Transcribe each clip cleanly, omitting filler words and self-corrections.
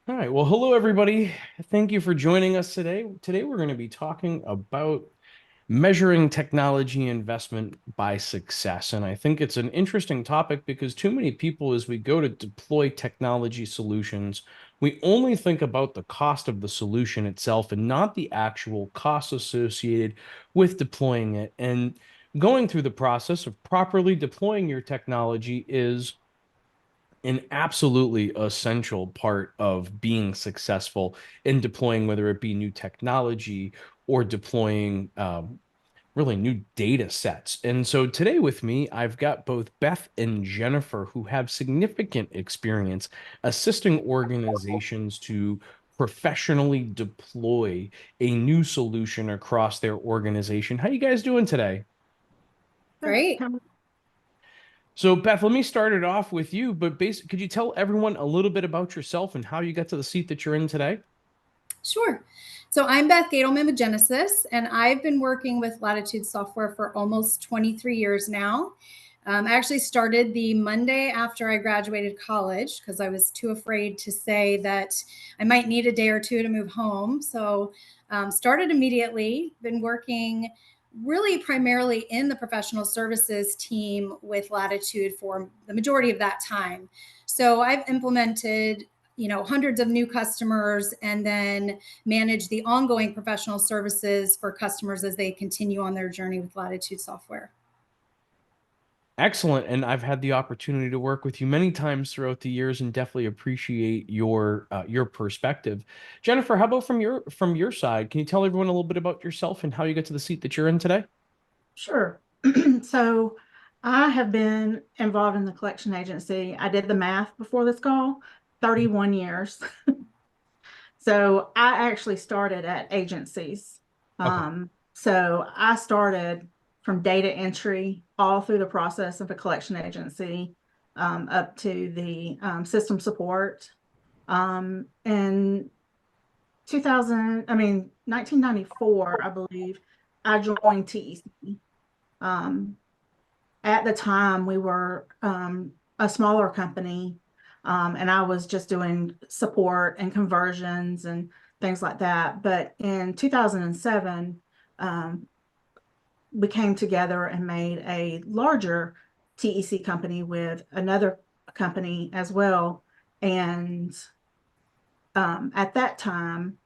All right. Well, hello, everybody. Thank you for joining us today. Today, we're going to be talking about measuring technology investment by success. And I think it's an interesting topic because too many people, as we go to deploy technology solutions, we only think about the cost of the solution itself and not the actual costs associated with deploying it. And going through the process of properly deploying your technology is an absolutely essential part of being successful in deploying, whether it be new technology or deploying really new data sets. And so today with me, I've got both Beth and Jennifer who have significant experience assisting organizations to professionally deploy a new solution across their organization. How you guys doing today? Great. So, Beth, let me start it off with you, but basically, could you tell everyone a little bit about yourself and how you got to the seat that you're in today? Sure. So I'm Beth Goedelman with Genesys, and I've been working with Latitude software for almost 23 years now. I actually started the Monday after I graduated college because I was too afraid to say that I might need a day or two to move home. So started immediately, been working really primarily in the professional services team with Latitude for the majority of that time. So I've implemented hundreds of new customers and then manage the ongoing professional services for customers as they continue on their journey with Latitude software. Excellent. And I've had the opportunity to work with you many times throughout the years and definitely appreciate your perspective. Jennifer, how about from your side? Can you tell everyone a little bit about yourself and how you get to the seat that you're in today? Sure. So I have been involved in the collection agency. I did the math before this call, 31 years. So I actually started at agencies. Okay. So I started from data entry all through the process of a collection agency, up to the system support. In 1994, I believe, I joined TEC. Um, at the time, we were a smaller company, and I was just doing support and conversions and things like that. But in 2007, we came together and made a larger TEC company with another company as well. And at that time,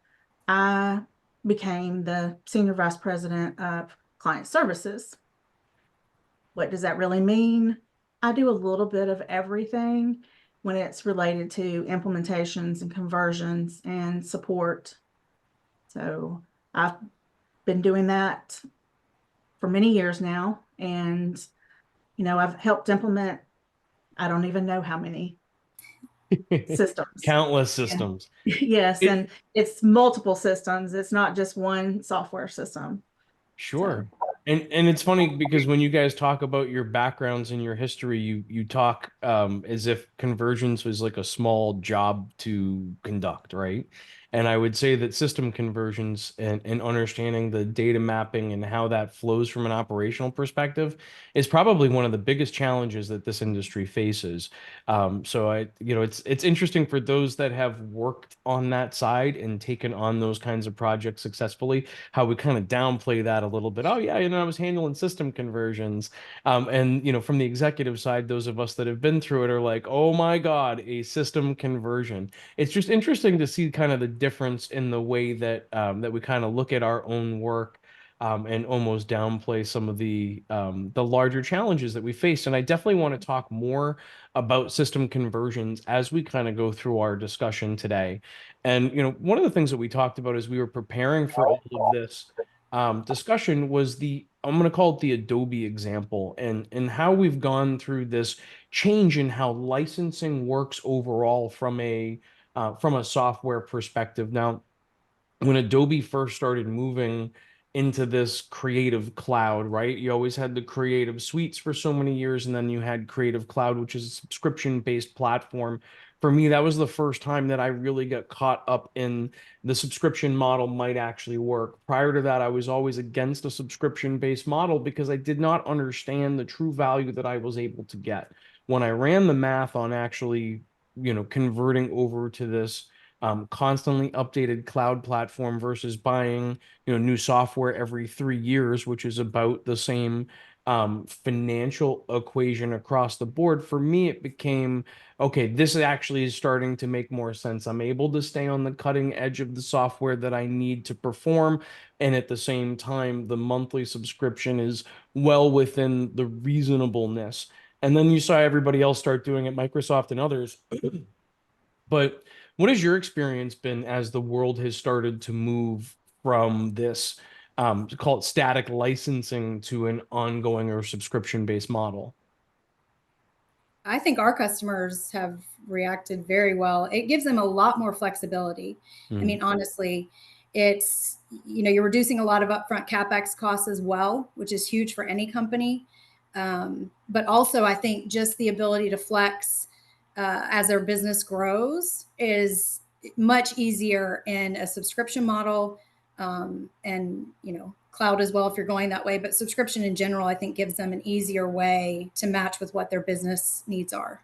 I became the senior vice president of client services. What does that really mean? I do a little bit of everything when it's related to implementations and conversions and support. So I've been doing that for many years now. And, I've helped implement, I don't even know how many systems. Countless And systems. yes, It and it's multiple systems. It's not just one software system. So Sure. And it's funny because when you guys talk about your backgrounds and your history, you talk as if conversions was like a small job to conduct, right? And I would say that system conversions and understanding the data mapping and how that flows from an operational perspective is probably one of the biggest challenges that this industry faces. So it's interesting for those that have worked on that side and taken on those kinds of projects successfully how we kind of downplay that a little bit. Oh yeah, I was handling system conversions. And from the executive side, those of us that have been through it are like, oh my God, a system conversion. It's just interesting to see kind of the difference in the way that we kind of look at our own work. And almost downplay some of the larger challenges that we face. And I definitely want to talk more about system conversions as we kind of go through our discussion today. And one of the things that we talked about as we were preparing for all of this discussion was the I'm going to call it the Adobe example, and how we've gone through this change in how licensing works overall from a software perspective. Now, when Adobe first started moving into this creative cloud, right? You always had the creative suites for so many years, and then you had Creative Cloud, which is a subscription-based platform. For me, that was the first time that I really got caught up in the subscription model might actually work. Prior to that, I was always against a subscription-based model because I did not understand the true value that I was able to get. When I ran the math on actually, converting over to constantly updated cloud platform versus buying, new software every 3 years, which is about the same financial equation across the board. For me, it became, okay, this actually is starting to make more sense. I'm able to stay on the cutting edge of the software that I need to perform. And at the same time, the monthly subscription is well within the reasonableness. And then you saw everybody else start doing it, Microsoft and others. But what has your experience been as the world has started to move from this, call it static licensing, to an ongoing or subscription-based model? I think our customers have reacted very well. It gives them a lot more flexibility. I Mm, mean, honestly, it's, you're reducing a lot of upfront CapEx costs as well, which is huge for any company. But also, I think just the ability to flex as their business grows is much easier in a subscription model, and cloud as well if you're going that way. But subscription in general, I think, gives them an easier way to match with what their business needs are.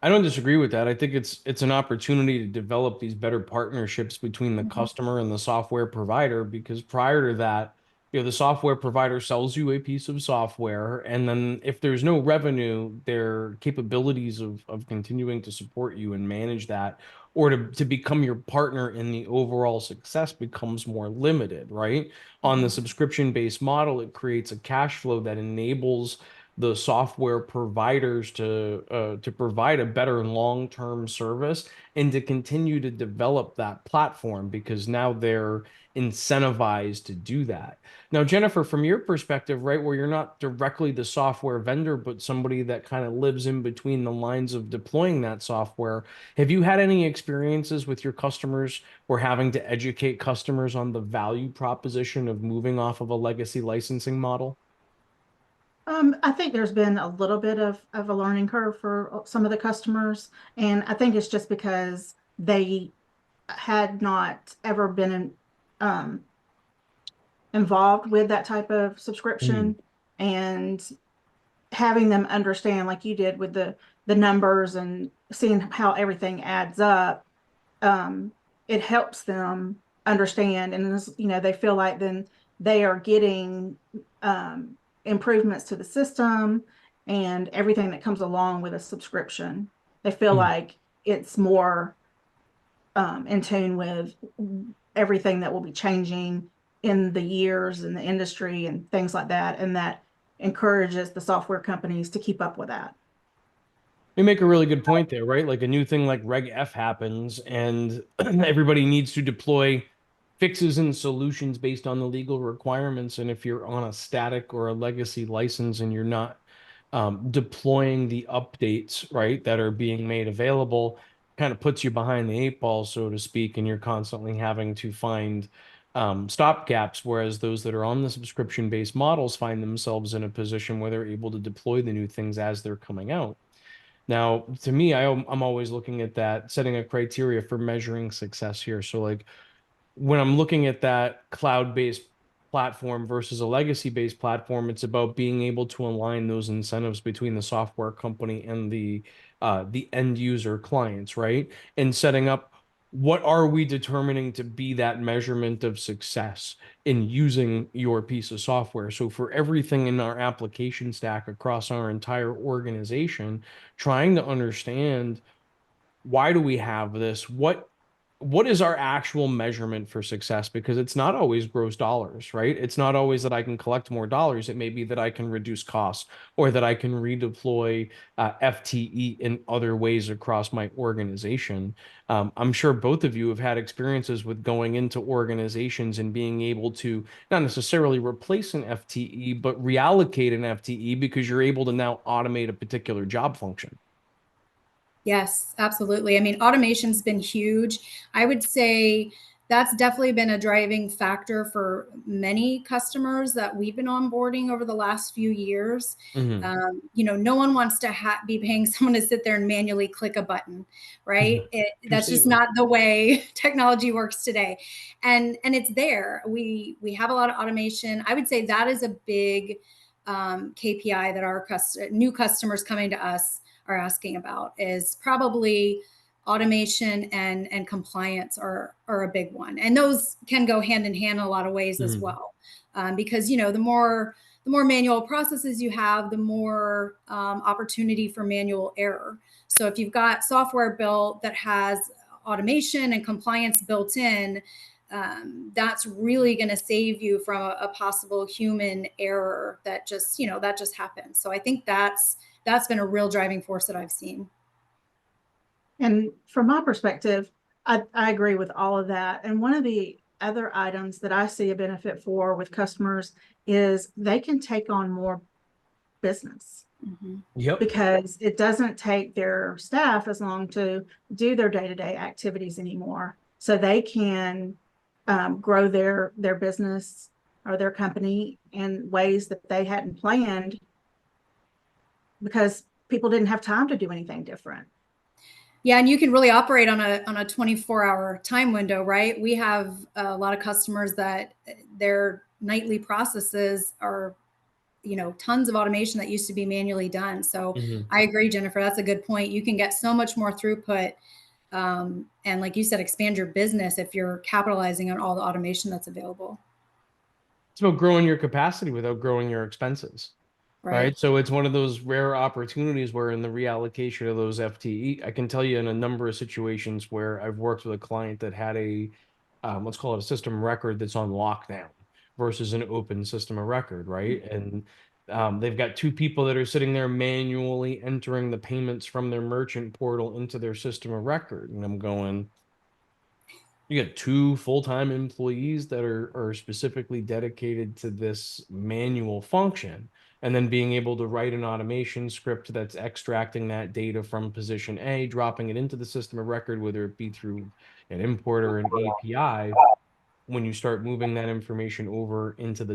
I don't disagree with that. I think it's an opportunity to develop these better partnerships between the Mhm. customer and the software provider, because prior to that, the software provider sells you a piece of software, and then if there's no revenue, their capabilities of continuing to support you and manage that, or to become your partner in the overall success, becomes more limited, right? On the Mhm. subscription-based model, it creates a cash flow that enables the software providers to provide a better long-term service and to continue to develop that platform, because now they're incentivized to do that. Now, Jennifer, from your perspective, right, where you're not directly the software vendor, but somebody that kind of lives in between the lines of deploying that software, have you had any experiences with your customers or having to educate customers on the value proposition of moving off of a legacy licensing model? I think there's been a little bit of a learning curve for some of the customers, and I think it's just because they had not ever been um, involved with that type of Mm, subscription, and having them understand, like you did with the numbers and seeing how everything adds up, um, it helps them understand, and they feel like then they are getting um, improvements to the system and everything that comes along with a subscription. They feel mm. like it's more in tune with everything that will be changing in the years in the industry and things like that, and that encourages the software companies to keep up with that. You make a really good point there, right? Like a new thing like Reg F happens, and everybody needs to deploy fixes and solutions based on the legal requirements. And if you're on a static or a legacy license and you're not deploying the updates, right, that are being made available, kind of puts you behind the eight ball, so to speak, and you're constantly having to find stop gaps. Whereas those that are on the subscription-based models find themselves in a position where they're able to deploy the new things as they're coming out. Now, to me, I'm always looking at that, setting a criteria for measuring success here. So, like, when I'm looking at that cloud-based platform versus a legacy-based platform, it's about being able to align those incentives between the software company and the end user clients, right? And setting up, what are we determining to be that measurement of success in using your piece of software? So for everything in our application stack across our entire organization, trying to understand, why do we have this? What is our actual measurement for success? Because it's not always gross dollars, right? It's not always that I can collect more dollars. It may be that I can reduce costs, or that I can redeploy FTE in other ways across my organization. I'm sure both of you have had experiences with going into organizations and being able to not necessarily replace an FTE, but reallocate an FTE because you're able to now automate a particular job function. Yes, absolutely. I mean, automation's been huge. I would say that's definitely been a driving factor for many customers that we've been onboarding over the last few years. Mhm. No one wants to be paying someone to sit there and manually click a button, right? To That's just save them. not the way technology works today, and it's there. We have a lot of automation. I would say that is a big KPI that our new customers coming to us are asking about, is probably automation and compliance are a big one, and those can go hand in hand in a lot of ways as well, because the more manual processes you have, the more opportunity for manual error. So if you've got software built that has automation and compliance built in, that's really going to save you from a possible human error that just happens. So I think that's been a real driving force that I've seen. And from my perspective, I agree with all of that. And one of the other items that I see a benefit for with customers is they can take on more business. Yep. Because it doesn't take their staff as long to do their day-to-day activities anymore. So they can grow their business or their company in ways that they hadn't planned because people didn't have time to do anything different. Yeah, and you can really operate on a 24-hour time window, right? We have a lot of customers that their nightly processes are tons of automation that used to be manually done. So I agree, Jennifer, that's a good point. You can get so much more throughput, and like you said, expand your business if you're capitalizing on all the automation that's available. It's about growing your capacity without growing your expenses. Right. So it's one of those rare opportunities where in the reallocation of those FTE, I can tell you in a number of situations where I've worked with a client that had a, let's call it a system record that's on lockdown versus an open system of record, right? And they've got two people that are sitting there manually entering the payments from their merchant portal into their system of record. And I'm going, you got two full-time employees that are specifically dedicated to this manual function, and then being able to write an automation script that's extracting that data from position A, dropping it into the system of record, whether it be through an import or an API. When you start moving that information over into the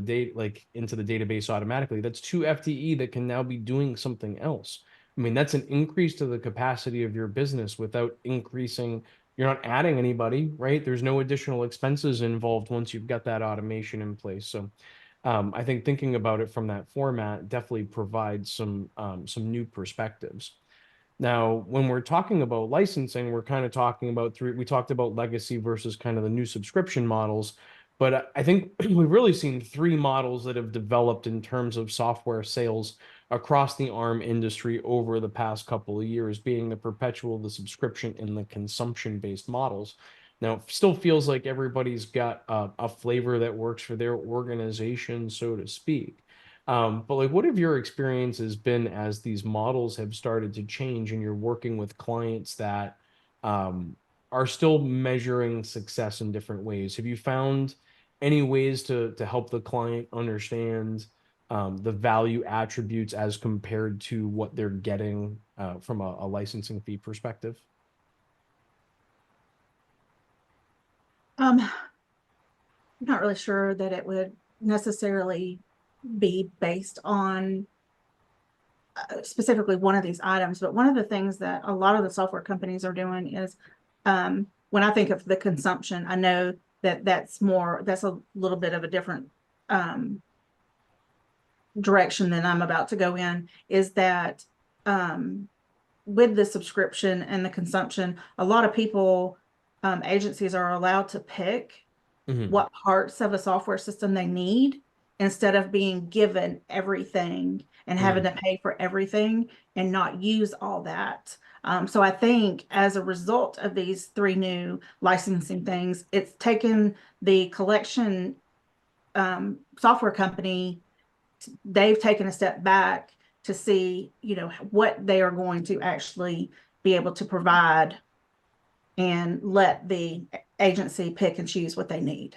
into the database automatically, that's two FTE that can now be doing something else. I mean, that's an increase to the capacity of your business without increasing. You're not adding anybody, right? There's no additional expenses involved once you've got that automation in place. So I think thinking about it from that format definitely provides some new perspectives. Now, when we're talking about licensing, we're kind of talking about we talked about legacy versus kind of the new subscription models. But I think we've really seen three models that have developed in terms of software sales across the ARM industry over the past couple of years, being the perpetual, the subscription, and the consumption-based models. Now, it still feels like everybody's got a flavor that works for their organization, so to speak. But like, what have your experiences been as these models have started to change and you're working with clients that are still measuring success in different ways? Have you found any ways to help the client understand the value attributes as compared to what they're getting from a licensing fee perspective? I'm not really sure that it would necessarily be based on specifically one of these items, but one of the things that a lot of the software companies are doing is when I think of the consumption, I know that that's a little bit of a different direction than I'm about to go in, is that with the subscription and the consumption, a lot of people, agencies are allowed to pick what parts of a software system they need instead of being given everything and having to pay for everything and not use all that. So I think as a result of these three new licensing things, it's taken the collection software company, they've taken a step back to see, what they are going to actually be able to provide and let the agency pick and choose what they need.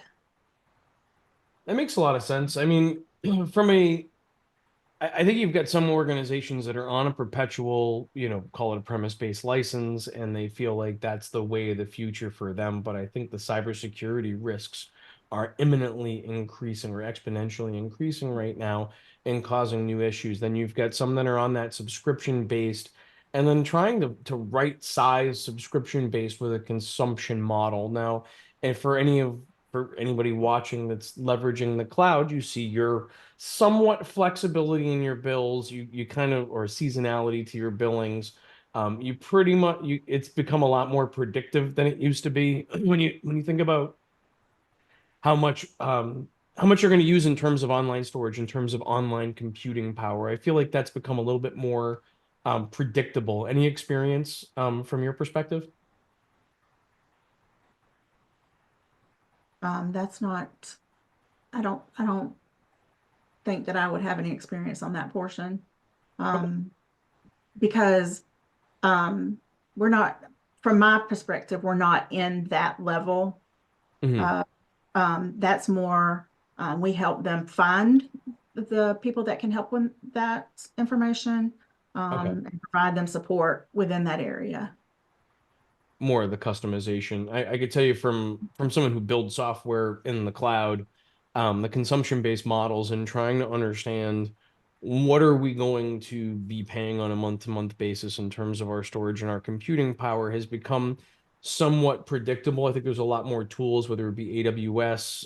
That makes a lot of sense. I mean, I think you've got some organizations that are on a perpetual, call it a premise-based license, and they feel like that's the way of the future for them. But I think the cybersecurity risks are imminently increasing or exponentially increasing right now and causing new issues. Then you've got some that are on that subscription-based and then trying to right size subscription-based with a consumption model. Now, and for anybody watching that's leveraging the cloud, you see your somewhat flexibility in your bills, you kind of, or seasonality to your billings. You pretty much it's become a lot more predictive than it used to be. When you think about how much you're going to use in terms of online storage, in terms of online computing power, I feel like that's become a little bit more predictable. Any experience from your perspective? That's not, I don't think that I would have any experience on that portion. Okay. Because we're not, from my perspective, we're not in that level. Mhm. Uh, that's more, we help them find the people that can help with that information, Okay. and provide them support within that area. More of the customization. I could tell you from someone who builds software in the cloud, the consumption-based models and trying to understand what are we going to be paying on a month-to-month basis in terms of our storage and our computing power has become somewhat predictable. I think there's a lot more tools, whether it be AWS,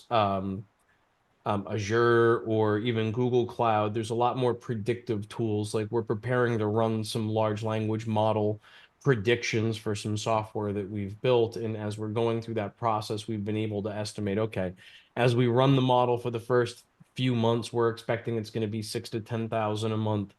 Azure, or even Google Cloud. There's a lot more predictive tools. Like we're preparing to run some large language model predictions for some software that we've built. And as we're going through that process, we've been able to estimate, okay, as we run the model for the first few months, we're expecting it's going to be 6 to 10,000 a month,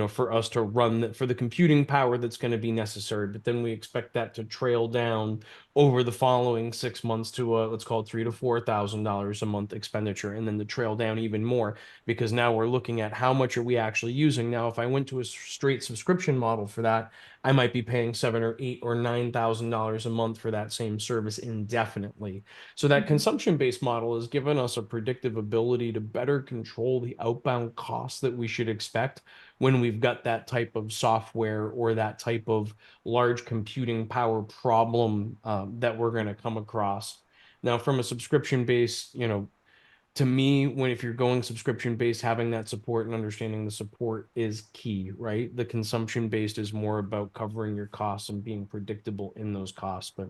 for us to run for the computing power that's going to be necessary. But then we expect that to trail down over the following 6 months to let's call it $3,000 to $4,000 a month expenditure, and then to trail down even more because now we're looking at how much are we actually using. Now, if I went to a straight subscription model for that, I might be paying $7 or $8 or $9,000 a month for that same service indefinitely. So that consumption-based model has given us a predictive ability to better control the outbound costs that we should expect when we've got that type of software or that type of large computing power problem that we're going to come across. Now, from a subscription base, to me, if you're going subscription based, having that support and understanding the support is key, right? The consumption based is more about covering your costs and being predictable in those costs. But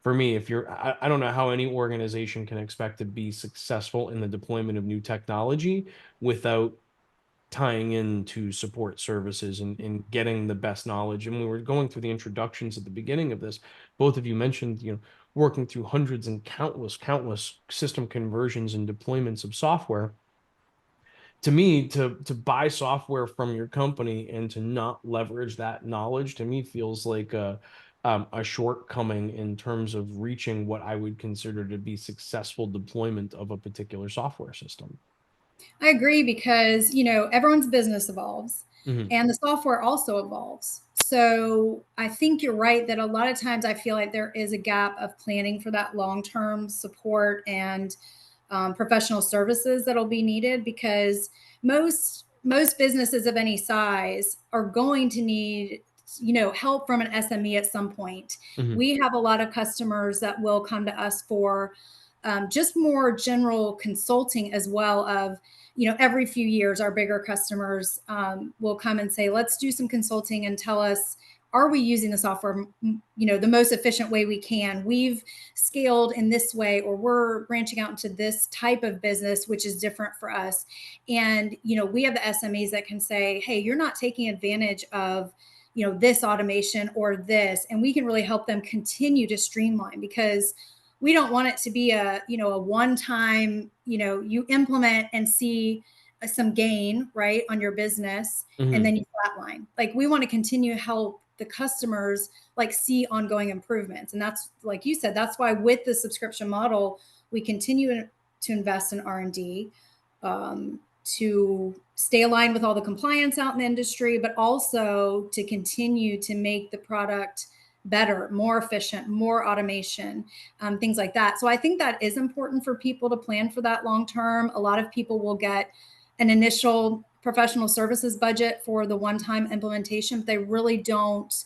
for me, I don't know how any organization can expect to be successful in the deployment of new technology without tying into support services and getting the best knowledge. And we were going through the introductions at the beginning of this. Both of you mentioned, working through hundreds and countless system conversions and deployments of software. To me, to buy software from your company and to not leverage that knowledge, to me feels like a shortcoming in terms of reaching what I would consider to be successful deployment of a particular software system. I agree because, everyone's business evolves Mhm. and the software also evolves. So I think you're right that a lot of times I feel like there is a gap of planning for that long term support and professional services that'll be needed because most businesses of any size are going to need help from an SME at some point. Mhm. We have a lot of customers that will come to us for just more general consulting as well of every few years our bigger customers will come and say let's do some consulting and tell us are we using the software the most efficient way we can. We've scaled in this way or we're branching out into this type of business which is different for us. And we have the SMEs that can say hey, you're not taking advantage of this automation or this, and we can really help them continue to streamline because we don't want it to be a one time you implement and see some gain right on your business and Mhm. then you flatline. Like we want to continue to help the customers like see ongoing improvements, and that's like you said, that's why with the subscription model we continue to invest in R&D to stay aligned with all the compliance out in the industry, but also to continue to make the product better, more efficient, more automation, things like that. So I think that is important for people to plan for that long term. A lot of people will get an initial professional services budget for the one-time implementation, but they really don't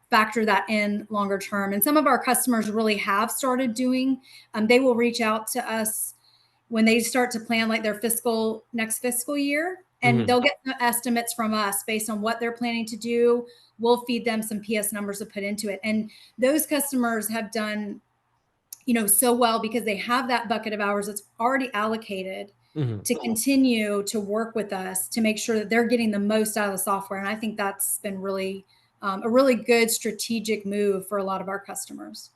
factor that in longer term. And some of our customers really have started doing, they will reach out to us when they start to plan like their next fiscal year, and Mhm. they'll get estimates from us based on what they're planning to do. We'll feed them some PS numbers to put into it. And those customers have done, so well because they have that bucket of hours that's already allocated Mhm. to continue to work with us to make sure that they're getting the most out of the software. And I think that's been really a really good strategic move for a lot of our customers.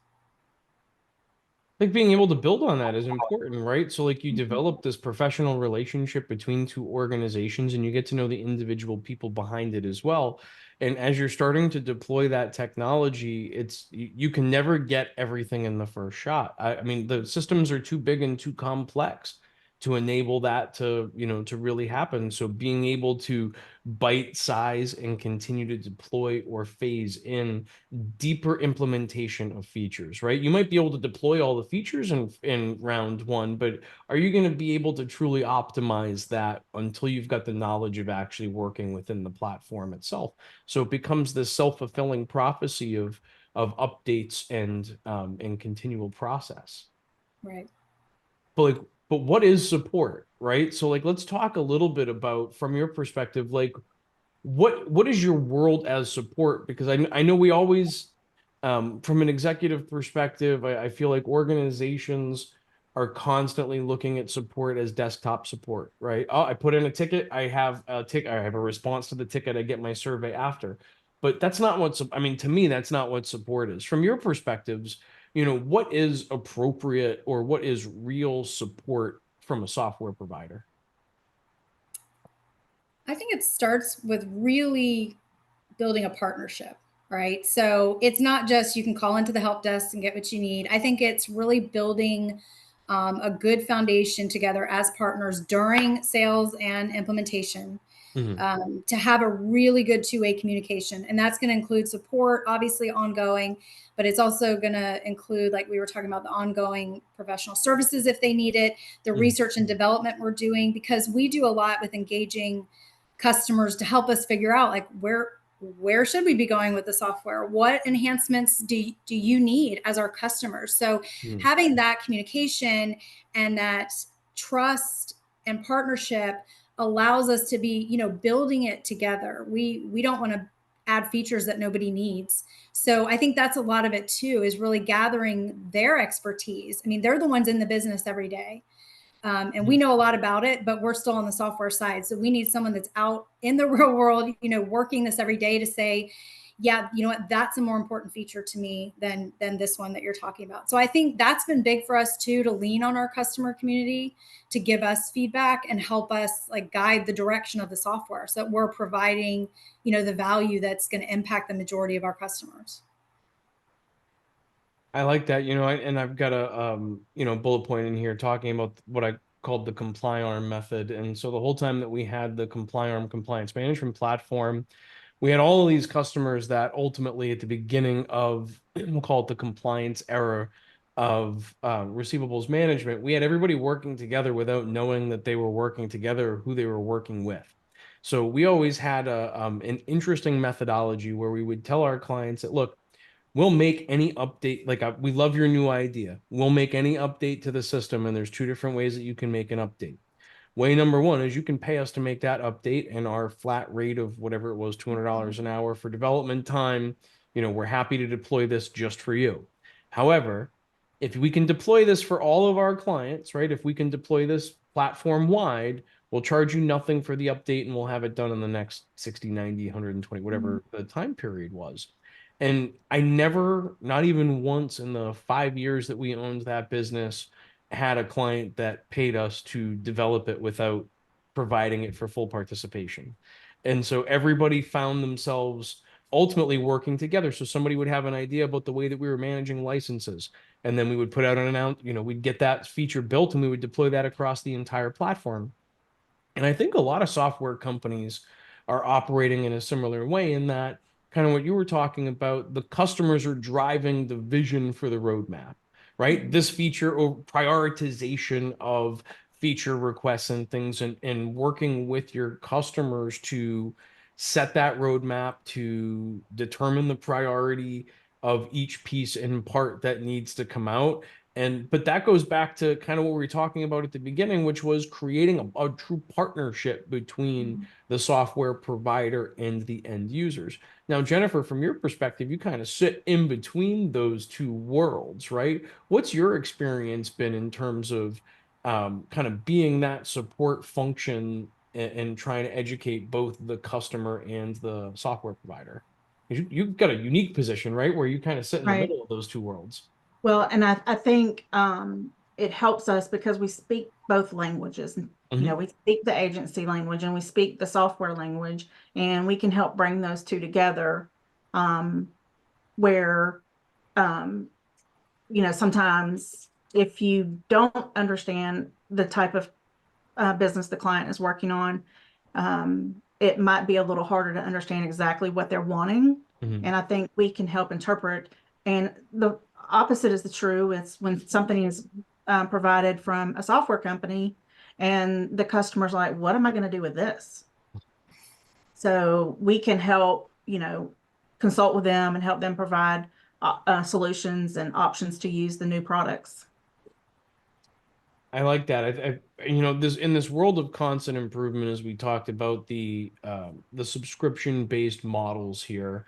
Like being able to build on that is important, right? So like you Mhm. develop this professional relationship between two organizations and you get to know the individual people behind it as well. And as you're starting to deploy that technology, you can never get everything in the first shot. I mean, the systems are too big and too complex to enable that to, to really happen. So being able to bite size and continue to deploy or phase in deeper implementation of features, right? You might be able to deploy all the features in round one, but are you going to be able to truly optimize that until you've got the knowledge of actually working within the platform itself? So it becomes this self-fulfilling prophecy of updates and continual process. Right. But like, but what is support, right? So like, let's talk a little bit about from your perspective, like what is your world as support? Because I know we always, from an executive perspective, I feel like organizations are constantly looking at support as desktop support, right? Oh, I put in a ticket, I have a response to the ticket, I get my survey after. But that's not what, I mean, to me, that's not what support is. From your perspectives, what is appropriate or what is real support from a software provider? I think it starts with really building a partnership, right? So it's not just you can call into the help desk and get what you need. I think it's really building a good foundation together as partners during sales and implementation, Mhm. to have a really good two-way communication. And that's going to include support, obviously ongoing, but it's also going to include, like we were talking about, the ongoing professional services if they need it, the Mhm. research and development we're doing, because we do a lot with engaging customers to help us figure out like where should we be going with the software, what enhancements do you need as our customers. So Mhm. having that communication and that trust and partnership allows us to be, building it together. We don't want to add features that nobody needs. So I think that's a lot of it too, is really gathering their expertise. I mean, they're the ones in the business every day. And we know a lot about it, but we're still on the software side. So we need someone that's out in the real world, working this every day to say, yeah, you know what, that's a more important feature to me than this one that you're talking about. So I think that's been big for us too, to lean on our customer community to give us feedback and help us like guide the direction of the software so that we're providing, the value that's going to impact the majority of our customers. I like that, and I've got a bullet point in here talking about what I called the comply arm method. And so the whole time that we had the comply arm compliance management platform, we had all of these customers that ultimately at the beginning of we'll call it the compliance era of receivables management, we had everybody working together without knowing that they were working together or who they were working with. So we always had an interesting methodology where we would tell our clients that, look, we'll make any update. Like, we love your new idea. We'll make any update to the system, and there's two different ways that you can make an update. Way number one is you can pay us to make that update, and our flat rate of whatever it was, $200 an hour for development time. We're happy to deploy this just for you. However, if we can deploy this for all of our clients, right? If we can deploy this platform wide, we'll charge you nothing for the update and we'll have it done in the next 60, 90, 120, Mhm. whatever the time period was. And I never, not even once in the 5 years that we owned that business, had a client that paid us to develop it without providing it for full participation. And so everybody found themselves ultimately working together. So somebody would have an idea about the way that we were managing licenses. And then we would put out an announcement, we'd get that feature built and we would deploy that across the entire platform. And I think a lot of software companies are operating in a similar way in that kind of what you were talking about, the customers are driving the vision for the roadmap, right? Mhm. This feature or prioritization of feature requests and things and working with your customers to set that roadmap to determine the priority of each piece and part that needs to come out. But that goes back to kind of what we were talking about at the beginning, which was creating a true partnership between Mhm. the software provider and the end users. Now, Jennifer, from your perspective, you kind of sit in between those two worlds, right? What's your experience been in terms of kind of being that support function and trying to educate both the customer and the software provider? You've got a unique position, right? Where you kind of sit in the Right. middle of those two worlds. Well, and I think it helps us because we speak both languages. Mhm. We speak the agency language and we speak the software language, and we can help bring those two together. Where, um, sometimes if you don't understand the type of business the client is working on, it might be a little harder to understand exactly what they're wanting. Mhm. And I think we can help interpret. And the opposite is the true. It's when something is provided from a software company and the customer's like, what am I going to do with this? So we can help, consult with them and help them provide solutions and options to use the new products. I like that. This in this world of constant improvement, as we talked about the subscription based models here,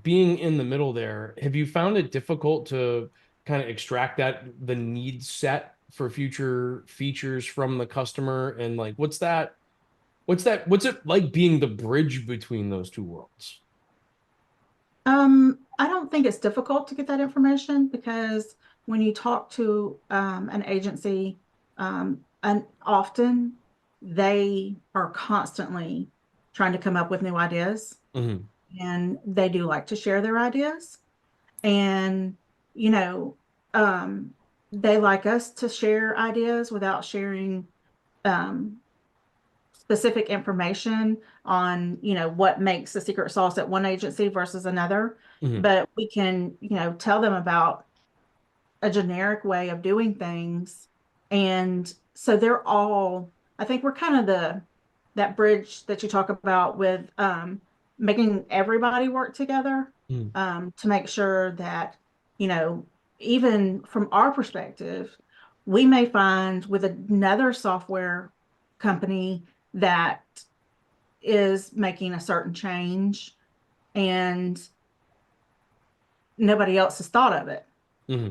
being in the middle there, have you found it difficult to kind of extract the need set for future features from the customer? And like, what's it like being the bridge between those two worlds? I don't think it's difficult to get that information because when you talk to an agency, and often they are constantly trying to come up with new ideas, Hmm. and they do like to share their ideas. And, you know, um, they like us to share ideas without sharing um, specific information on, what makes the secret sauce at one agency versus another. Hmm. But we can, tell them about a generic way of doing things. And so I think we're kind of that bridge that you talk about with making everybody work together, Hmm. to make sure that, you know, even from our perspective, we may find with another software company that is making a certain change and nobody else has thought of it. Hmm.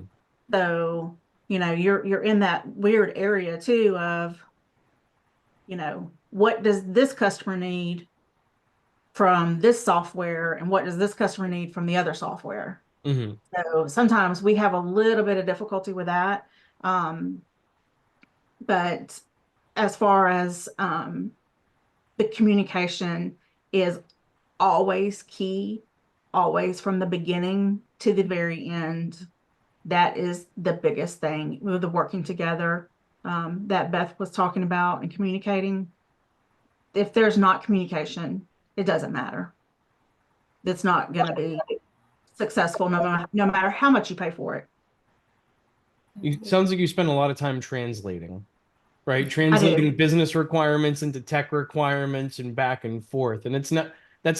So, you're in that weird area too of, what does this customer need from this software and what does this customer need from the other software? Hmm. So sometimes we have a little bit of difficulty with that. Um, but as far as the communication is always key, always from the beginning to the very end. That is the biggest thing with the working together that Beth was talking about and communicating. If there's not communication, it doesn't matter. It's not going to be successful no matter how much you pay for it. Sounds like you spend a lot of time translating, right? I do. Translating business requirements into tech requirements and back and forth. And that's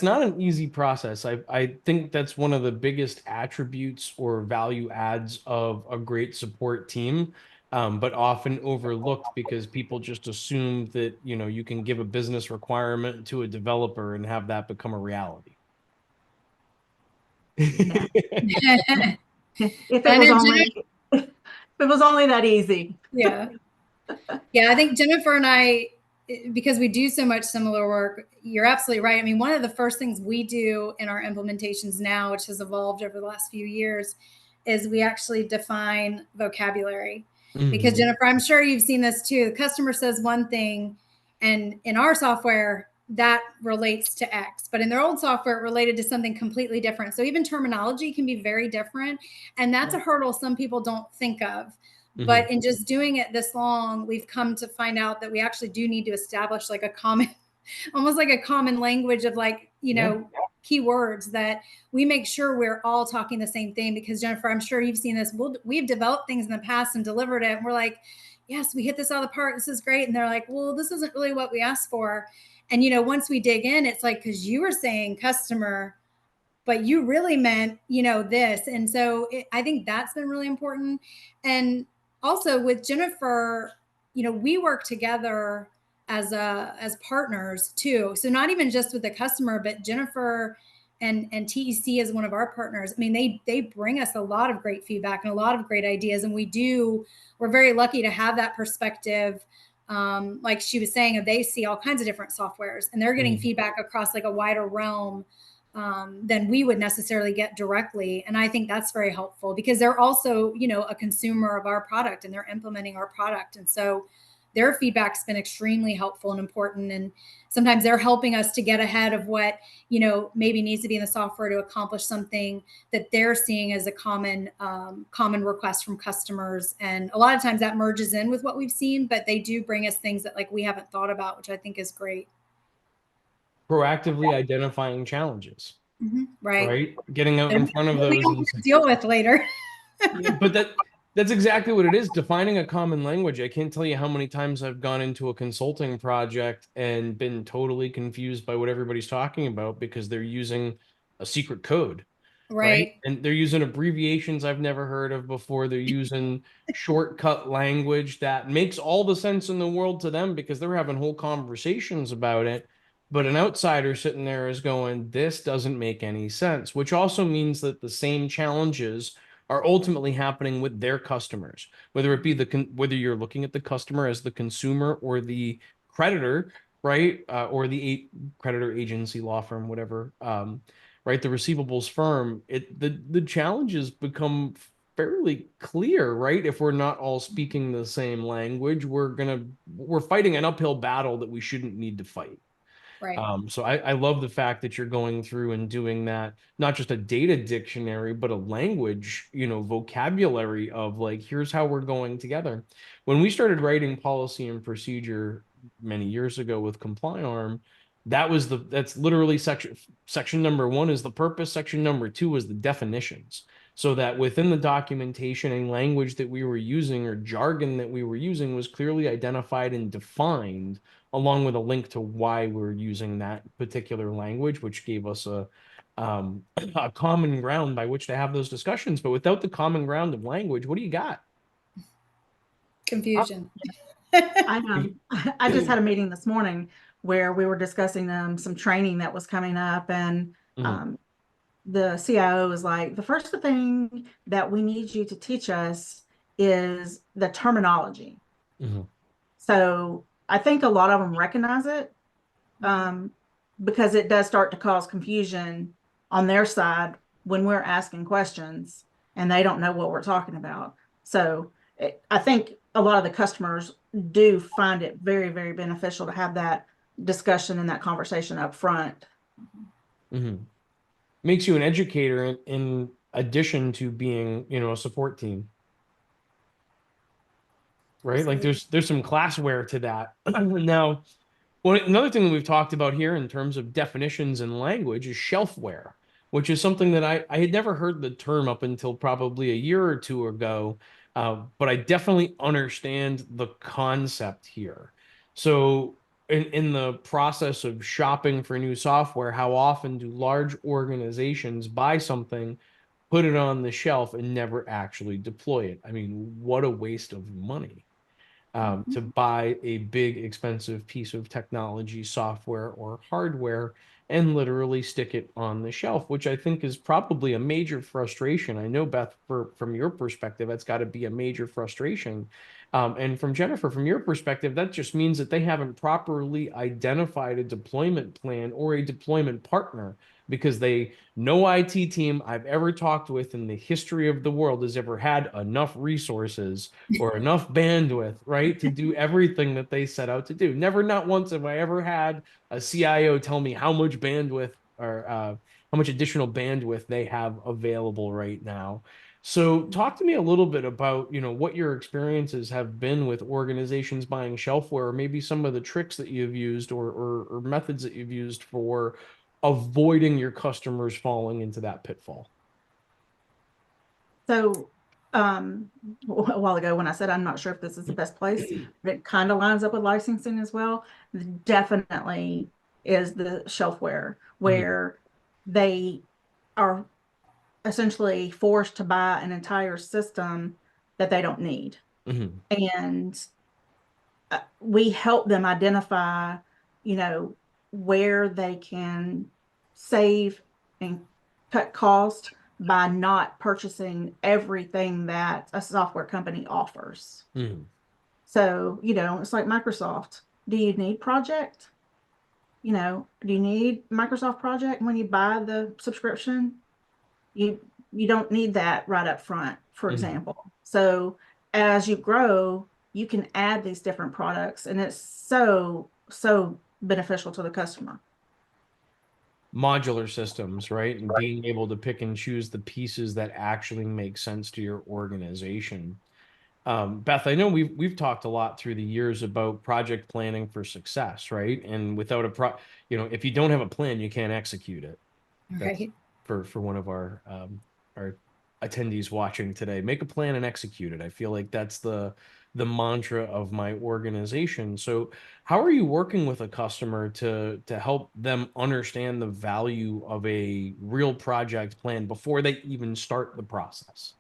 not an easy process. I think that's one of the biggest attributes or value adds of a great support team, but often overlooked because people just assume that, you can give a business requirement to a developer and have that become a reality. No. If it And was then only if it was only that easy. yeah. Yeah, I think Jennifer and I, because we do so much similar work, you're absolutely right. I mean, one of the first things we do in our implementations now, which has evolved over the last few years, is we actually define vocabulary. Because Mhm. Jennifer, I'm sure you've seen this too. The customer says one thing, and in our software, that relates to X, but in their old software, it related to something completely different. So even terminology can be very different. And that's a hurdle some people don't think of. Mhm. But in just doing it this long, we've come to find out that we actually do need to establish like a common, almost like a common language of like, Yeah. keywords that we make sure we're all talking the same thing. Because Jennifer, I'm sure you've seen this. We've developed things in the past and delivered it. And we're like, yes, we hit this out of the park. This is great. And they're like, well, this isn't really what we asked for. And, once we dig in, it's like, because you were saying customer, but you really meant, this. And so I think that's been really important. And also with Jennifer, we work together as partners too. So not even just with the customer, but Jennifer and TEC is one of our partners. I mean, they bring us a lot of great feedback and a lot of great ideas. And we're very lucky to have that perspective. Like she was saying, they see all kinds of different softwares and they're getting Mhm. feedback across like a wider realm than we would necessarily get directly. And I think that's very helpful because they're also, a consumer of our product and they're implementing our product. And so their feedback's been extremely helpful and important. And sometimes they're helping us to get ahead of what, maybe needs to be in the software to accomplish something that they're seeing as a common request from customers. And a lot of times that merges in with what we've seen, but they do bring us things that like we haven't thought about, which I think is great. Proactively identifying challenges, Right. right? Getting out in front of We those don't and have to deal with later. but that's exactly what it is, defining a common language. I can't tell you how many times I've gone into a consulting project and been totally confused by what everybody's talking about because they're using a secret code, right? Right. And they're using abbreviations I've never heard of before. They're using shortcut language that makes all the sense in the world to them because they're having whole conversations about it. But an outsider sitting there is going, this doesn't make any sense, which also means that the same challenges are ultimately happening with their customers, whether it be whether you're looking at the customer as the consumer or the creditor, right? Or the creditor agency, law firm, whatever, right? The receivables firm, the challenges become fairly clear, right? If we're not all speaking the same language, we're fighting an uphill battle that we shouldn't need to fight. Right. So I love the fact that you're going through and doing that, not just a data dictionary, but a language, vocabulary of like, here's how we're going together. When we started writing policy and procedure many years ago with CompliArm, that's literally section number 1 is the purpose, section number 2 is the definitions. So that within the documentation and language that we were using or jargon that we were using was clearly identified and defined along with a link to why we're using that particular language, which gave us a common ground by which to have those discussions. But without the common ground of language, what do you got? Confusion. I just had a meeting this morning where we were discussing some training that was coming up, and the CIO was like, the first thing that we need you to teach us is the terminology. So I think a lot of them recognize it, because it does start to cause confusion on their side when we're asking questions and they don't know what we're talking about. So I think a lot of the customers do find it very, very beneficial to have that discussion and that conversation up front. Makes you an educator in addition to being, a support team. Right? Like there's some classware to that. Now, another thing that we've talked about here in terms of definitions and language is shelfware, which is something that I had never heard the term up until probably a year or two ago, but I definitely understand the concept here. So in the process of shopping for new software, how often do large organizations buy something, put it on the shelf, and never actually deploy it? I mean, what a waste of money. To buy a big, expensive piece of technology, software, or hardware and literally stick it on the shelf, which I think is probably a major frustration. I know, Beth, from your perspective, that's got to be a major frustration. And from Jennifer, from your perspective, that just means that they haven't properly identified a deployment plan or a deployment partner, because no IT team I've ever talked with in the history of the world has ever had enough resources or enough bandwidth, right, to do everything that they set out to do. Never, not once have I ever had a CIO tell me how much bandwidth or how much additional bandwidth they have available right now. So talk to me a little bit about, what your experiences have been with organizations buying shelfware, or maybe some of the tricks that you've used or methods that you've used for avoiding your customers falling into that pitfall. So a while ago when I said I'm not sure if this is the best place, but it kind of lines up with licensing as well. Definitely is the shelfware, where they are essentially forced to buy an entire system that they don't need. And we help them identify, where they can save and cut cost by not purchasing everything that a software company offers. So, it's like Microsoft. Do you need Project? Do you need Microsoft Project when you buy the subscription? You don't need that right up front, for example. So as you grow, you can add these different products, and it's so beneficial to the customer. Modular systems, right? And being able to pick and choose the pieces that actually make sense to your organization. Beth, I know we've talked a lot through the years about project planning for success, right? And without if you don't have a plan, you can't execute it. That's Right. for one of our attendees watching today. Make a plan and execute it. I feel like that's the mantra of my organization. So how are you working with a customer to help them understand the value of a real project plan before they even start the process?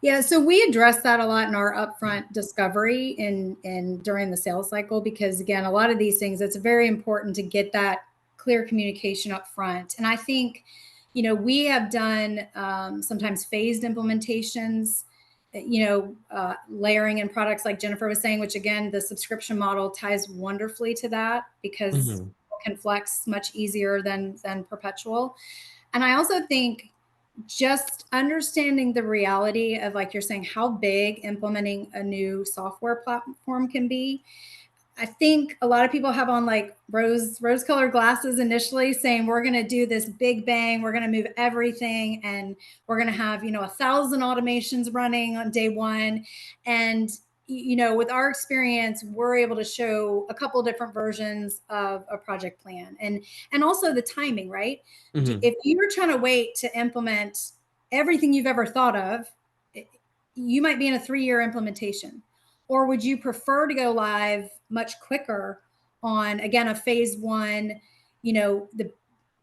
Yeah, so we address that a lot in our upfront discovery and during the sales cycle, because again, a lot of these things, it's very important to get that clear communication up front. And I think, we have done sometimes phased implementations, layering in products like Jennifer was saying, which again, the subscription model ties wonderfully to that because Mhm. it can flex much easier than perpetual. And I also think just understanding the reality of, like you're saying, how big implementing a new software platform can be. I think a lot of people have on like rose colored glasses initially, saying we're going to do this big bang, we're going to move everything, and we're going to have 1,000 automations running on day one. And with our experience, we're able to show a couple different versions of a project plan, and also the timing, right? Mhm. If you're trying to wait to implement everything you've ever thought of, you might be in a 3-year implementation. Or would you prefer to go live much quicker on, again, a phase one? The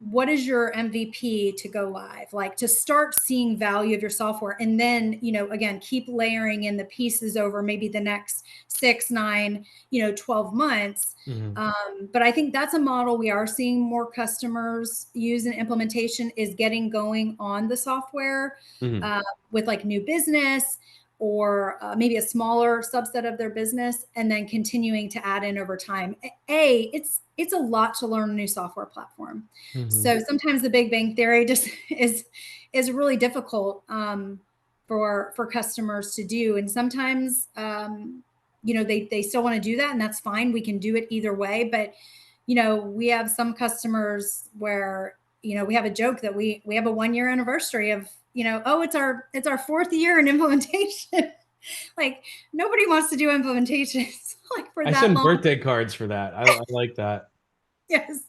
what is your MVP to go live, like to start seeing value of your software, and then again, keep layering in the pieces over maybe the next 6, 9, 12 months. Mhm. But I think that's a model we are seeing more customers use in implementation, is getting going on the software Mhm. uh, with like new business, or maybe a smaller subset of their business, and then continuing to add in over time. It's a lot to learn a new software platform. Mhm. So sometimes the Big Bang Theory just is really difficult for customers to do, and sometimes they still want to do that, and that's fine. We can do it either way, but we have some customers where we have a joke that we have a 1-year anniversary of, oh, it's our 4th year in implementation. Like, nobody wants to do implementations like for I that send long. birthday cards for that. I like that. Yes.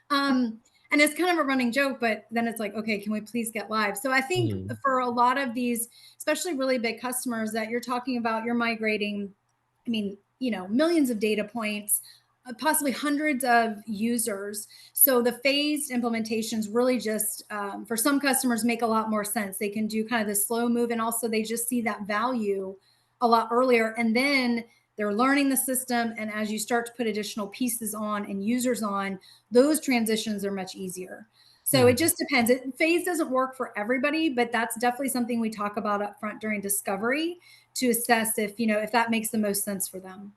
And it's kind of a running joke, but then it's like, okay, can we please get live? So I think Mhm. for a lot of these, especially really big customers that you're talking about, you're migrating, I mean, millions of data points, possibly hundreds of users. So the phased implementations really just, for some customers, make a lot more sense. They can do kind of the slow move, and also they just see that value a lot earlier. And then they're learning the system. And as you start to put additional pieces on and users on, those transitions are much easier. So it Mhm. just depends. Phase doesn't work for everybody, but that's definitely something we talk about up front during discovery to assess if that makes the most sense for them.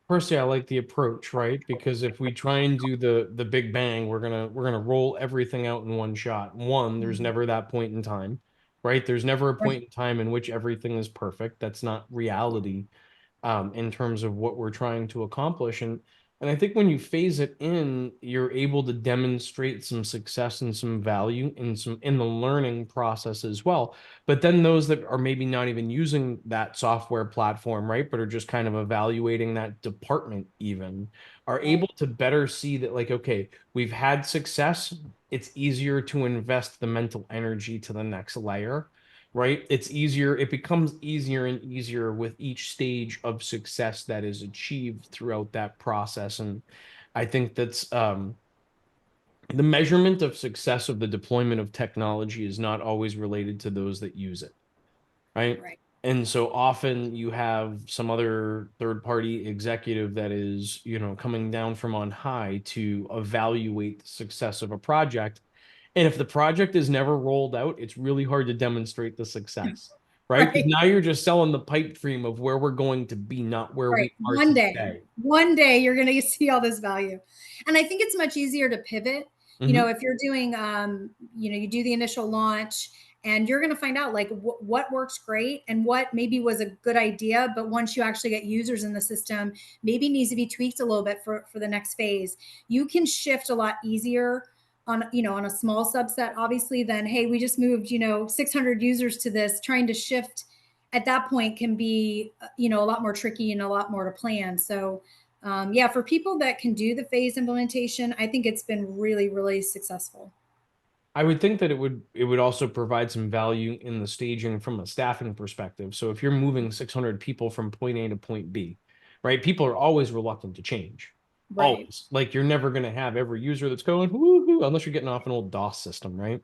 Personally, I like the approach, right? Because if we try and do the big bang, we're gonna roll everything out in one shot. One, there's Mhm. never that point in time, right? There's never a point in time in which everything is perfect. That's not reality. In terms of what we're trying to accomplish. And I think when you phase it in, you're able to demonstrate some success and some value in the learning process as well. But then those that are maybe not even using that software platform, right, but are just kind of evaluating that department even, are able Right. to better see that, like, okay, we've had success. It's easier to invest the mental energy to the next layer, right? It becomes easier and easier with each stage of success that is achieved throughout that process. And I think that's the measurement of success of the deployment of technology is not always related to those that use it, right? Right. And so often you have some other third party executive that is, coming down from on high to evaluate the success of a project. And if the project is never rolled out, it's really hard to demonstrate the success. right? Because Right. now you're just selling the pipe dream of where we're going to be, not where Right. we are today. One day you're going to see all this value. And I think it's much easier to pivot. Mm-hmm. If you're doing, you do the initial launch and you're going to find out like what works great and what maybe was a good idea. But once you actually get users in the system, maybe needs to be tweaked a little bit for the next phase. You can shift a lot easier on a small subset, obviously, than, hey, we just moved, 600 users to this. Trying to shift at that point can be, a lot more tricky and a lot more to plan. So, yeah, for people that can do the phase implementation, I think it's been really, really successful. I would think that it would also provide some value in the staging from a staffing perspective. So if you're moving 600 people from point A to point B, right? People are always reluctant to change. Right. Always. Like you're never going to have every user that's going woohoo, unless you're getting off an old DOS system, right?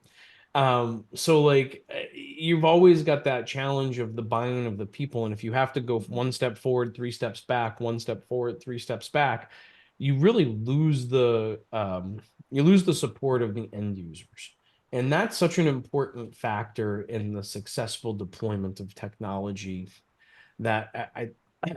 So like you've always got that challenge of the buy-in of the people. And if you have to go one step forward, three steps back, one step forward, three steps back, you really lose the support of the end users. And that's such an important factor in the successful deployment of technology that I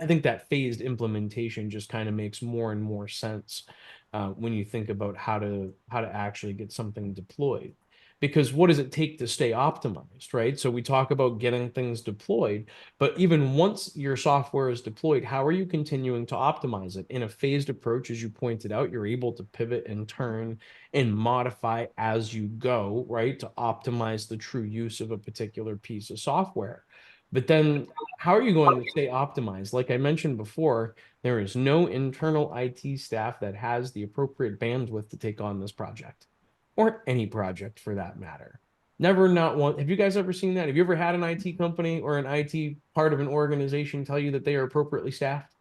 think that phased implementation just kind of makes more and more sense when you think about how to actually get something deployed. Because what does it take to stay optimized, right? So we talk about getting things deployed, but even once your software is deployed, how are you continuing to optimize it? In a phased approach, as you pointed out, you're able to pivot and turn and modify as you go, right? To optimize the true use of a particular piece of software. But then how are you going to stay optimized? Like I mentioned before, there is no internal IT staff that has the appropriate bandwidth to take on this project or any project for that matter. Never not one. Have you guys ever seen that? Have you ever had an IT company or an IT part of an organization tell you that they are appropriately staffed?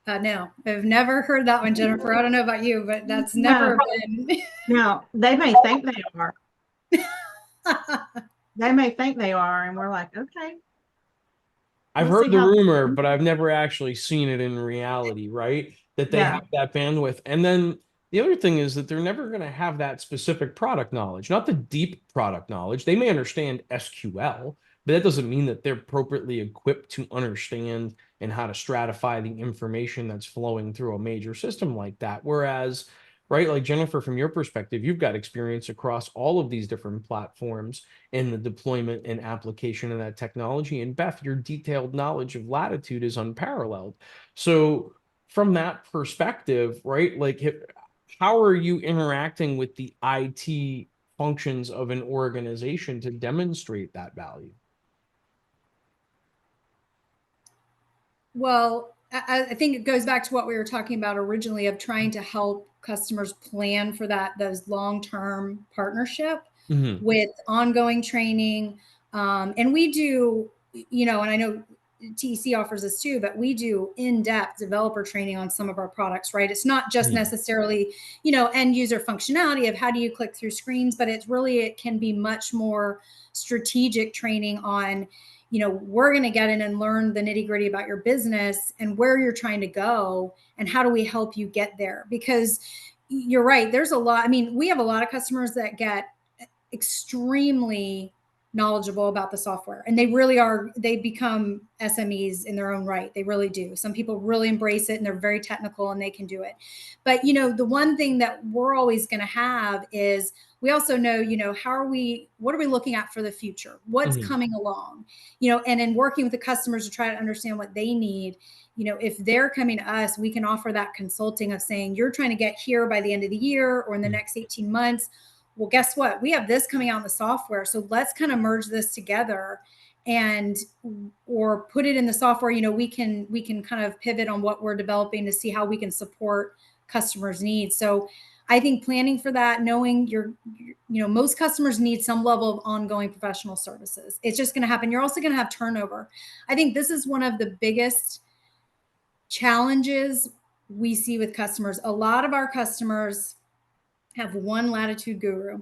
No, I've never heard that one, Jennifer. I don't know about you, but that's No, never been. now they may think they are. They may think they are, and we're like, okay, I've we'll heard see the how. rumor, but I've never actually seen it in reality, right? That they Yeah, have that bandwidth. And then the other thing is that they're never going to have that specific product knowledge, not the deep product knowledge. They may understand SQL, but that doesn't mean that they're appropriately equipped to understand and how to stratify the information that's flowing through a major system like that. Whereas, right, like Jennifer, from your perspective, you've got experience across all of these different platforms in the deployment and application of that technology. And Beth, your detailed knowledge of Latitude is unparalleled. So from that perspective, right, like how are you interacting with the IT functions of an organization to demonstrate that value? Well, I think it goes back to what we were talking about originally of trying to help customers plan for those long-term partnership Mm-hmm. with ongoing training. And we do, and I know TEC offers this too, but we do in-depth developer training on some of our products, right? It's not just Mm-hmm. necessarily, end user functionality of how do you click through screens, but it can be much more strategic training on, we're going to get in and learn the nitty gritty about your business and where you're trying to go and how do we help you get there? Because you're right. There's a lot. I mean, we have a lot of customers that get extremely knowledgeable about the software and they become SMEs in their own right. They really do. Some people really embrace it and they're very technical and they can do it. But the one thing that we're always going to have is we also know, what are we looking at for the future? What's Mm-hmm. coming along? And in working with the customers to try to understand what they need, if they're coming to us, we can offer that consulting of saying, you're trying to get here by the end of the year or in the next 18 months. Well, guess what? We have this coming out in the software. So let's kind of merge this together and or put it in the software. We can kind of pivot on what we're developing to see how we can support customers' needs. So I think planning for that, knowing most customers need some level of ongoing professional services. It's just going to happen. You're also going to have turnover. I think this is one of the biggest challenges we see with customers. A lot of our customers have one Latitude guru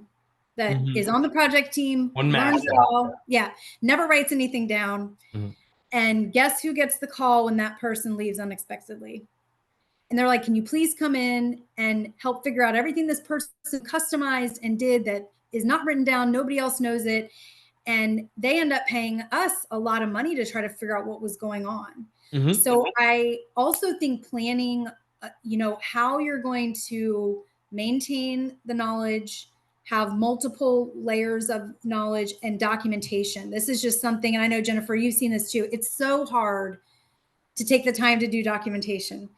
that Mm-hmm. is on the project team, One learns master. it all. Yeah, never writes anything down. Mm-hmm. And guess who gets the call when that person leaves unexpectedly? And they're like, can you please come in and help figure out everything this person customized and did that is not written down? Nobody else knows it. and they end up paying us a lot of money to try to figure out what was going on. Mhm. So I also think planning, how you're going to maintain the knowledge, have multiple layers of knowledge and documentation. This is just something, and I know, Jennifer, you've seen this too. It's so hard to take the time to do documentation.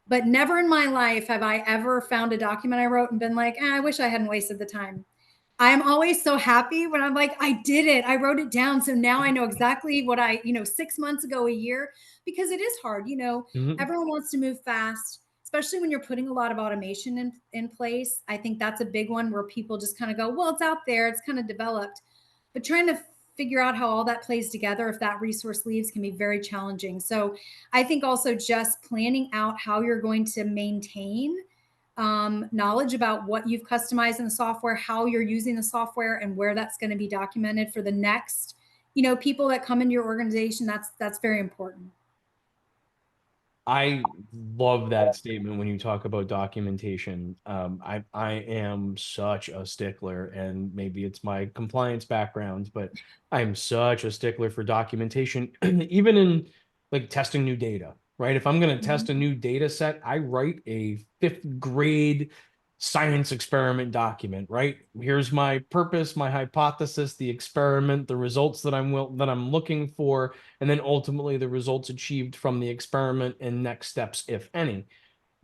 But never in my life have I ever found a document I wrote and been like, I wish I hadn't wasted the time. I'm always so happy when I'm like, I did it. I wrote it down. So now I know exactly what 6 months ago, a year, because it is hard. Mhm. Everyone wants to move fast, especially when you're putting a lot of automation in place. I think that's a big one where people just kind of go, well, it's out there, it's kind of developed. But trying to figure out how all that plays together, if that resource leaves, can be very challenging. So I think also just planning out how you're going to maintain knowledge about what you've customized in the software, how you're using the software, and where that's going to be documented for the next, people that come into your organization. That's very important. I love that statement when you talk about documentation. I am such a stickler, and maybe it's my compliance background, but I'm such a stickler for documentation, even in like testing new data, right? If I'm going to test a new data set, I write a fifth grade science experiment document, right? Here's my purpose, my hypothesis, the experiment, the results that I'm looking for, and then ultimately the results achieved from the experiment and next steps, if any.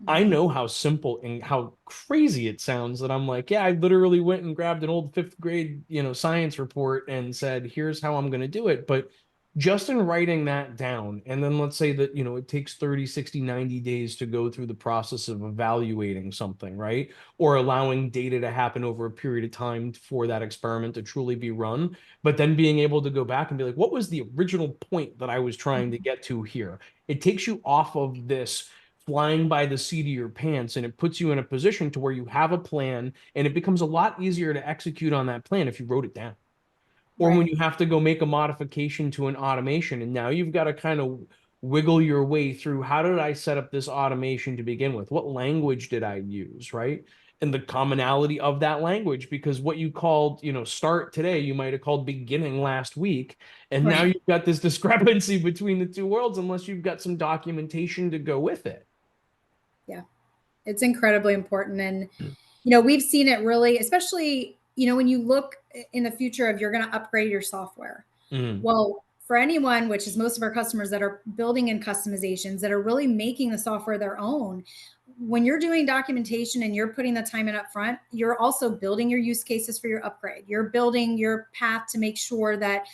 I know how simple and how crazy it sounds that I'm like, yeah, I literally went and grabbed an old fifth grade, science report and said, here's how I'm going to do it. But just in writing that down, and then let's say that, it takes 30, 60, 90 days to go through the process of evaluating something, right? Or allowing data to happen over a period of time for that experiment to truly be run. But then being able to go back and be like, what was the original point that I was trying to get to here? It takes you off of this flying by the seat of your pants, and it puts you in a position to where you have a plan, and it becomes a lot easier to execute on that plan if you wrote it down. Or when Right. you have to go make a modification to an automation, and now you've got to kind of wiggle your way through, how did I set up this automation to begin with? What language did I use, right? And the commonality of that language, because what you called, start today, you might have called beginning last week. And now Right. you've got this discrepancy between the two worlds, unless you've got some documentation to go with it. Yeah. It's incredibly important. And, we've seen it really, especially, when you look in the future of you're going to upgrade your software. Mm. Well, for anyone, which is most of our customers that are building in customizations, that are really making the software their own, when you're doing documentation and you're putting the time in up front, you're also building your use cases for your upgrade. You're building your path to make sure that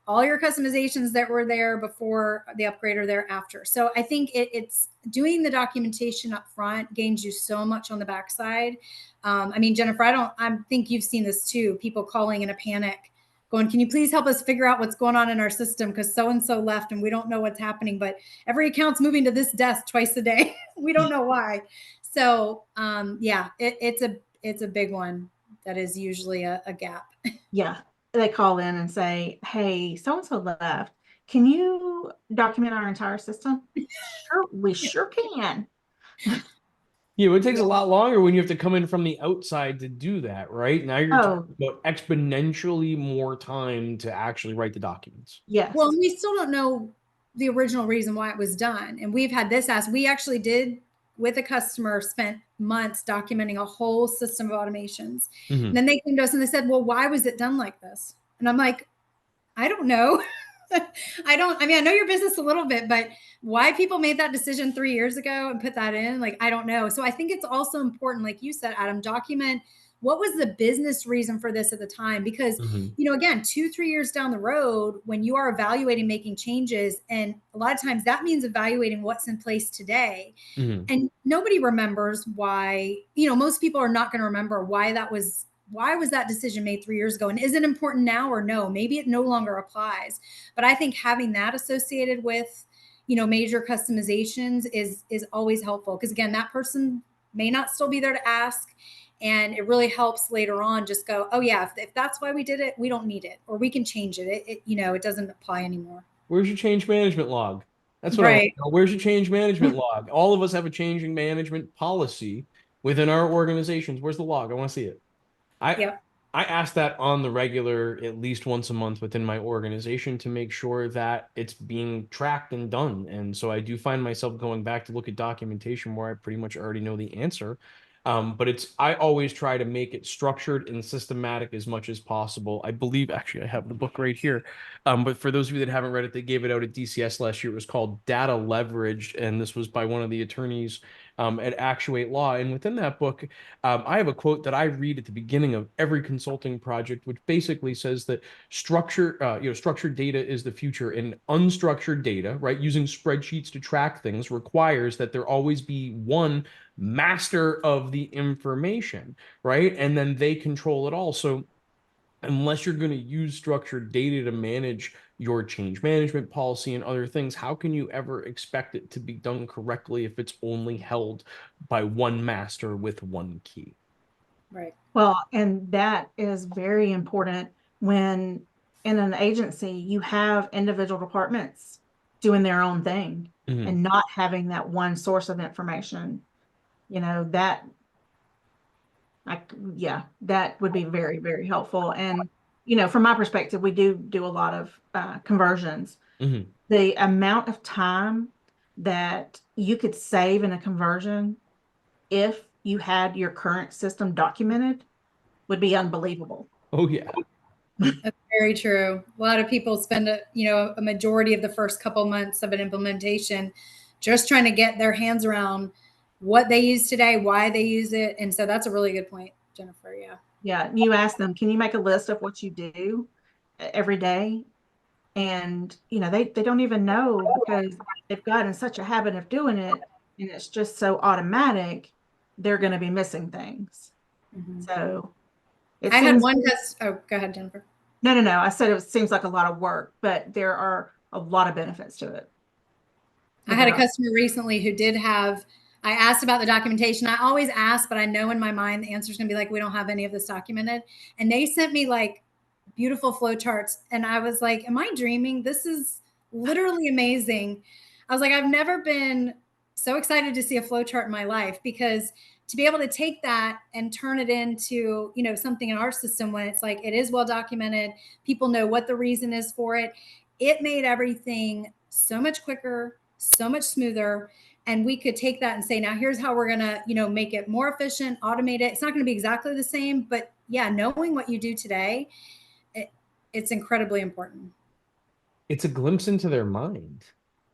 all your customizations that were there before the upgrade are there after. So I think it's doing the documentation up front gains you so much on the backside. Jennifer, I think you've seen this too. People calling in a panic, going, "Can you please help us figure out what's going on in our system? Because so and so left, and we don't know what's happening. But every account's moving to this desk twice a day. We don't know why." So it's a big one. That is usually a gap. Yeah. They call in and say, hey, so-and-so left. Can you document our entire system? Sure, we sure can. Yeah, it takes Yeah. a lot longer when you have to come in from the outside to do that, right? Now you're Oh, talking about exponentially more time to actually write the documents. Well, yes. we still don't know the original reason why it was done. And we've had this asked. We actually did, with a customer, spent months documenting a whole system of automations. And Hmm. then they came to us and they said, well, why was it done like this? And I'm like, I don't know. I know your business a little bit, but why people made that decision 3 years ago and put that in, like, I don't know. So I think it's also important, like you said, Adam, document what was the business reason for this at the time? Because, Hmm. again, 2, 3 years down the road, when you are evaluating, making changes, and a lot of times that means evaluating what's in place today. Hmm. And nobody remembers why, most people are not going to remember why was that decision made 3 years ago, and is it important now or no? Maybe it no longer applies. But I think having that associated with, major customizations is always helpful, because again, that person may not still be there to ask, and it really helps later on just go, oh yeah, if that's why we did it, we don't need it, or we can change it. It doesn't apply anymore. Where's your change management log? That's what I want Right. to know. Where's your change management log? All of us have a changing management policy within our organizations. Where's the log? I want to see it. I Yep. I ask that on the regular, at least once a month within my organization to make sure that it's being tracked and done. And so I do find myself going back to look at documentation where I pretty much already know the answer. But I always try to make it structured and systematic as much as possible. I believe, actually, I have the book right here. But for those of you that haven't read it, they gave it out at DCS last year. It was called Data Leveraged, and this was by one of the attorneys at Actuate Law. And within that book, I have a quote that I read at the beginning of every consulting project, which basically says that structured data is the future, and unstructured data, right, using spreadsheets to track things requires that there always be one master of the information, right? And then they control it all. So unless you're going to use structured data to manage your change management policy and other things, how can you ever expect it to be done correctly if it's only held by one master with one key? Right. Well, and that is very important when in an agency you have individual departments doing their own thing and not having that one source of information. You know, that that would be very, very helpful. And, you know, from my perspective, we do a lot of conversions. The amount of time that you could save in a conversion if you had your current system documented would be unbelievable. Oh, yeah. That's very true. A lot of people spend a majority of the first couple months of an implementation just trying to get their hands around what they use today, why they use it. And so that's a really good point, Jennifer. Yeah. Yeah. You ask them, can you make a list of what you do every day? And, you know, they don't even know because they've gotten such a habit of doing it and it's just so automatic, they're going to be missing things. So it I had seems, one test. Oh, go ahead, Jennifer. no. I said it seems like a lot of work, but there are a lot of benefits to it. I had a customer recently who did have, I asked about the documentation. I always ask, but I know in my mind the answer is going to be like, we don't have any of this documented. And they sent me like beautiful flow charts. And I was like, am I dreaming? This is literally amazing. I was like, I've never been so excited to see a flow chart in my life, because to be able to take that and turn it into, something in our system when it's like, it is well documented, people know what the reason is for it. It made everything so much quicker, so much smoother. And we could take that and say, now here's how we're going to, make it more efficient, automate it. It's not going to be exactly the same, but yeah, knowing what you do today, it's incredibly important. It's a glimpse into their mind,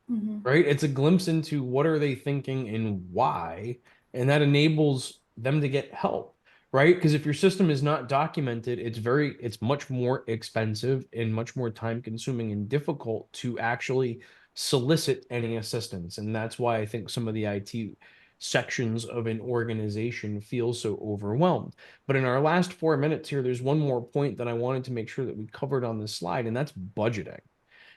right? It's a glimpse into what are they thinking and why, and that enables them to get help, right? Because if your system is not documented, it's much more expensive and much more time consuming and difficult to actually solicit any assistance. And that's why I think some of the IT sections of an organization feel so overwhelmed. But in our last 4 minutes here, there's one more point that I wanted to make sure that we covered on this slide, and that's budgeting.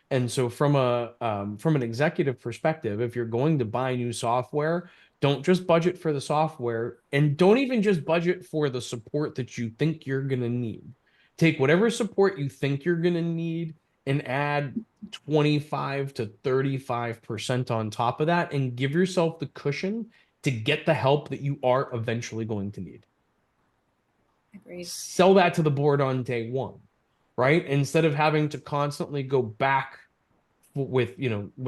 And so from an executive perspective, if you're going to buy new software, don't just budget for the software, and don't even just budget for the support that you think you're going to need. Take whatever support you think you're going to need and add 25 to 35% on top of that, and give yourself the cushion to get the help that you are eventually going to need. Agreed. Sell that to the board on day one, right? Instead of having to constantly go back with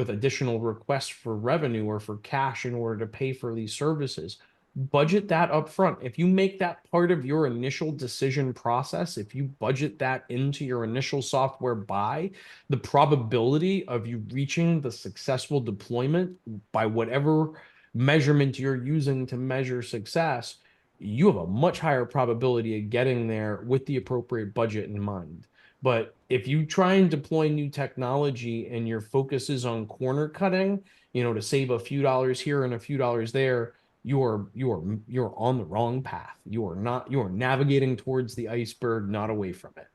additional requests for revenue or for cash in order to pay for these services. Budget that up front. If you make that part of your initial decision process, if you budget that into your initial software buy, the probability of you reaching the successful deployment by whatever measurement you're using to measure success, you have a much higher probability of getting there with the appropriate budget in mind. But if you try and deploy new technology and your focus is on corner cutting, to save a few dollars here and a few dollars there, you're on the wrong path. You are navigating towards the iceberg, not away from it.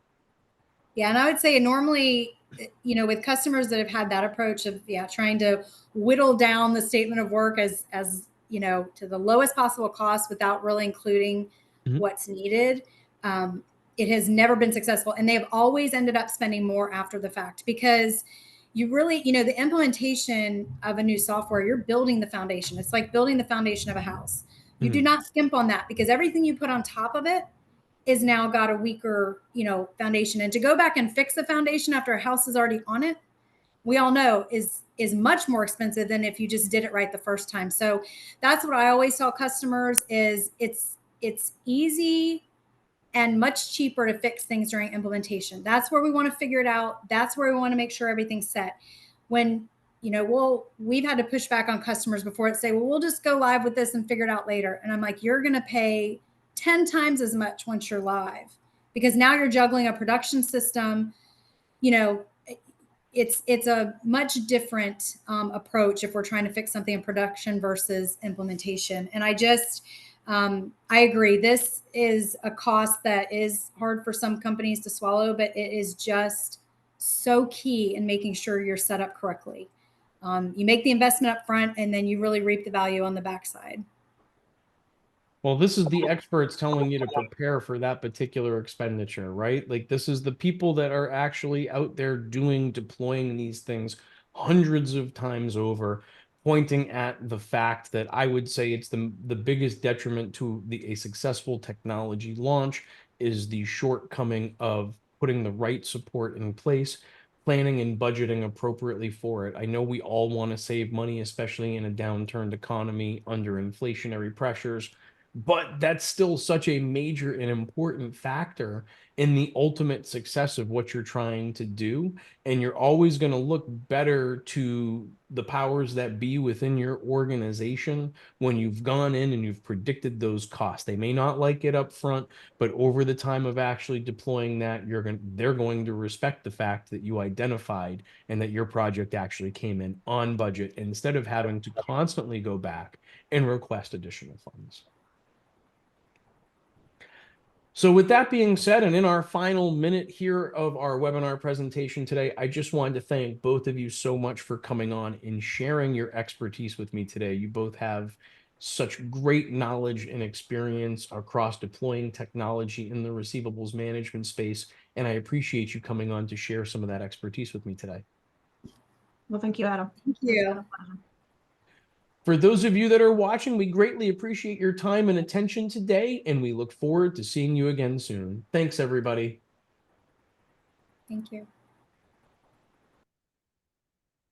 Yeah, and I would say normally, with customers that have had that approach of trying to whittle down the statement of work as to the lowest possible cost without really including what's needed. It has never been successful. And they've always ended up spending more after the fact, because you really, the implementation of a new software, you're building the foundation. It's like building the foundation of a house. You do not skimp on that, because everything you put on top of it is now got a weaker, foundation. And to go back and fix the foundation after a house is already on it, we all know is much more expensive than if you just did it right the first time. So that's what I always tell customers is it's easy and much cheaper to fix things during implementation. That's where we want to figure it out. That's where we want to make sure everything's set. When, we've had to push back on customers before that say, well, we'll just go live with this and figure it out later. And I'm like, you're going to pay 10 times as much once you're live, because now you're juggling a production system. It's a much different approach if we're trying to fix something in production versus implementation. And I agree. This is a cost that is hard for some companies to swallow, but it is just so key in making sure you're set up correctly. You make the investment up front, and then you really reap the value on the backside. Well, this is the experts telling you to prepare for that particular expenditure, right? Like, this is the people that are actually out there deploying these things hundreds of times over, pointing at the fact that I would say it's the biggest detriment to a successful technology launch is the shortcoming of putting the right support in place, planning and budgeting appropriately for it. I know we all want to save money, especially in a downturned economy under inflationary pressures, but that's still such a major and important factor in the ultimate success of what you're trying to do. And you're always going to look better to the powers that be within your organization when you've gone in and you've predicted those costs. They may not like it up front, but over the time of actually deploying that, they're going to respect the fact that you identified and that your project actually came in on budget instead of having to constantly go back and request additional funds. So with that being said, and in our final minute here of our webinar presentation today, I just wanted to thank both of you so much for coming on and sharing your expertise with me today. You both have such great knowledge and experience across deploying technology in the receivables management space, and I appreciate you coming on to share some of that expertise with me today. Well, thank you, Adam. Thank you. For those of you that are watching, we greatly appreciate your time and attention today, and we look forward to seeing you again soon. Thanks, everybody. Thank you.